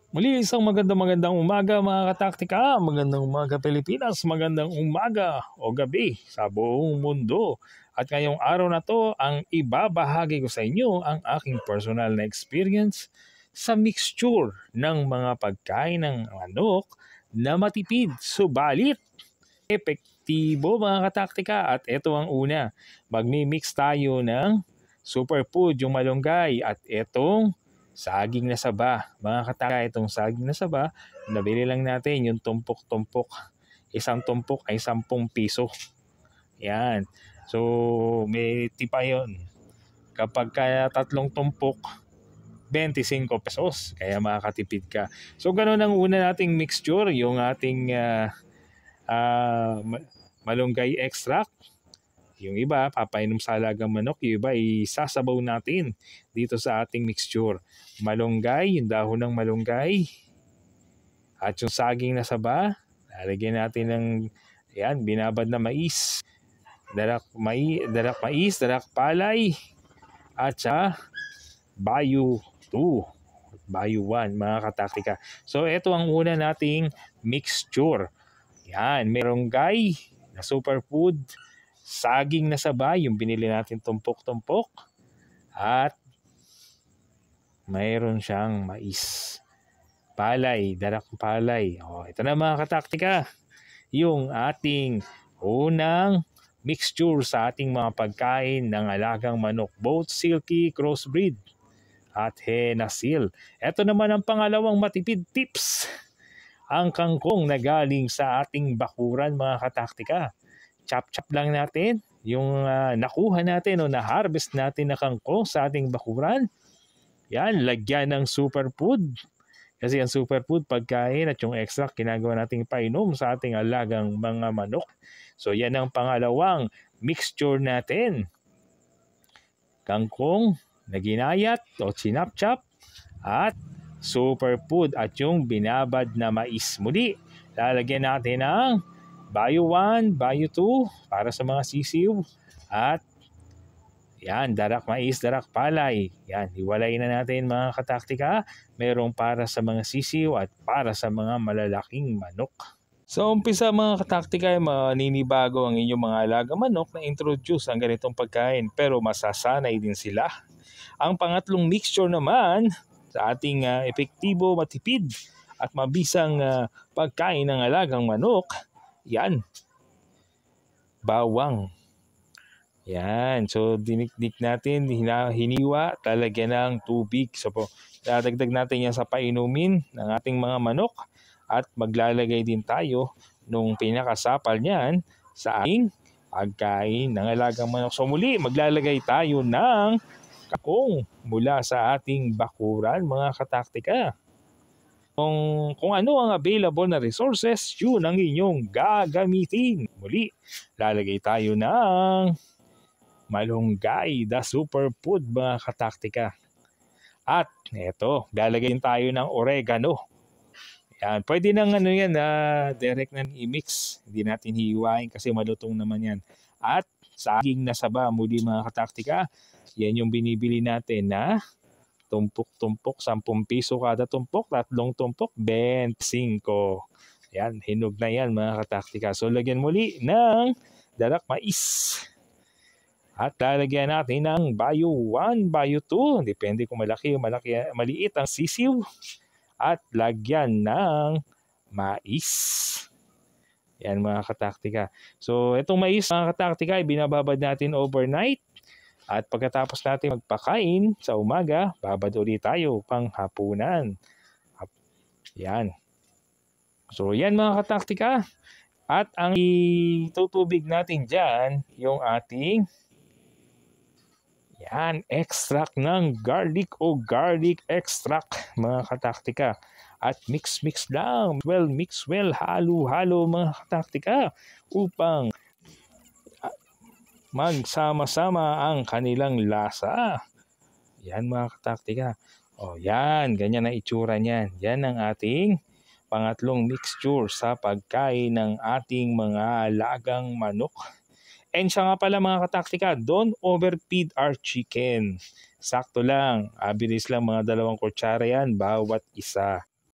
Muli isang magandang umaga mga kataktika, magandang umaga Pilipinas, magandang umaga o gabi sa buong mundo. At ngayong araw na to, ang ibabahagi ko sa inyo ang aking personal na experience sa mixture ng mga pagkain ng manok na matipid, subalit epektibo mga kataktika. At ito ang una, magmi-mix tayo ng superfood, yung malunggay at itong saging na saba. Mga kataktika, itong saging na saba, nabili lang natin yung tumpok-tumpok. Isang tumpok ay 10 piso. Yan. So, may tipa yun. Kapag kaya 3 tumpok, 25 pesos. Kaya makakatipid ka. So, ganun ang una nating mixture, yung ating malunggay extract. Yung iba, papainom sa alagang manok. Yung iba, isasabaw natin dito sa ating mixture. Malunggay, yung dahon ng malunggay. At yung saging na saba, lalagyan natin ng binabad na mais. Darak mais, darak palay. At sa Bayu 2, Bayu 1, mga kataktika. So, ito ang una nating mixture. Yan, malunggay na superfood. Saging na saba, yung binili natin tumpok-tumpok. At mayroon siyang mais. Palay, darak palay. Ito na mga kataktika. Yung ating unang mixture sa ating mga pagkain ng alagang manok. Both silky crossbreed at Henasil. Ito naman ang pangalawang matipid tips. Ang kangkong na galing sa ating bakuran mga kataktika. Chop-chop lang natin yung nakuha natin o na-harvest natin na kangkong sa ating bakuran. Yan, lagyan ng superfood. Kasi ang superfood, pagkain at yung extract, ginagawa nating painom sa ating alagang mga manok. So yan ang pangalawang mixture natin. Kangkong na ginayat o chinap-chop at superfood at yung binabad na mais. Muli, lalagyan natin ng Bayu 1, Bayu 2 para sa mga sisiw at yan, darak mais, darak palay. Yan, hiwalay na natin mga kataktika. Merong para sa mga sisiw at para sa mga malalaking manok. So umpisa mga kataktika ay maninibago ang inyong mga alaga manok na introduce ang ganitong pagkain pero masasanay din sila. Ang pangatlong mixture naman sa ating epektibo, matipid at mabisang pagkain ng alagang manok, yan, bawang. Yan, so dinikdik natin, hiniwa, talagyan ng tubig. So po, dadagdag natin yan sa painumin ng ating mga manok at maglalagay din tayo nung pinakasapal niyan sa ating pagkain ng alagang manok. So muli, maglalagay tayo ng kangkong mula sa ating bakuran mga kataktika. Kung ano ang available na resources, yun ang inyong gagamitin. Muli, lalagay tayo ng malunggay, the superfood mga kataktika. At eto, lalagay tayo ng oregano. Yan, pwede nang direct na i-mix. Hindi natin hihiwain kasi malutong naman yan. At saging na saba, muli mga kataktika, yan yung binibili natin na tumpok-tumpok, 10 piso kada tumpok, 3 tumpok, 25. Yan, hinog na yan mga kataktika. So lagyan muli ng darak mais. At lalagyan natin ng Bayu 1, Bayu 2. Depende kung maliit ang sisiw. At lagyan ng mais. Yan mga kataktika. So itong mais mga kataktika ay binababad natin overnight. At pagkatapos natin magpakain sa umaga, babad ulit tayo pang hapunan. Yan. So yan mga kataktika. At ang itutubig natin dyan, yung ating extract ng garlic o garlic extract mga kataktika. At mix lang. Mix well, halo-halo mga kataktika upang magsama-sama ang kanilang lasa. Yan mga kataktika. Yan, ganyan ang itsura niyan. Yan ang ating pangatlong mixture sa pagkain ng ating mga alagang manok. And siya nga pala mga kataktika, don't overfeed our chicken. Sakto lang, abilis lang mga 2 kutsara yan bawat isa.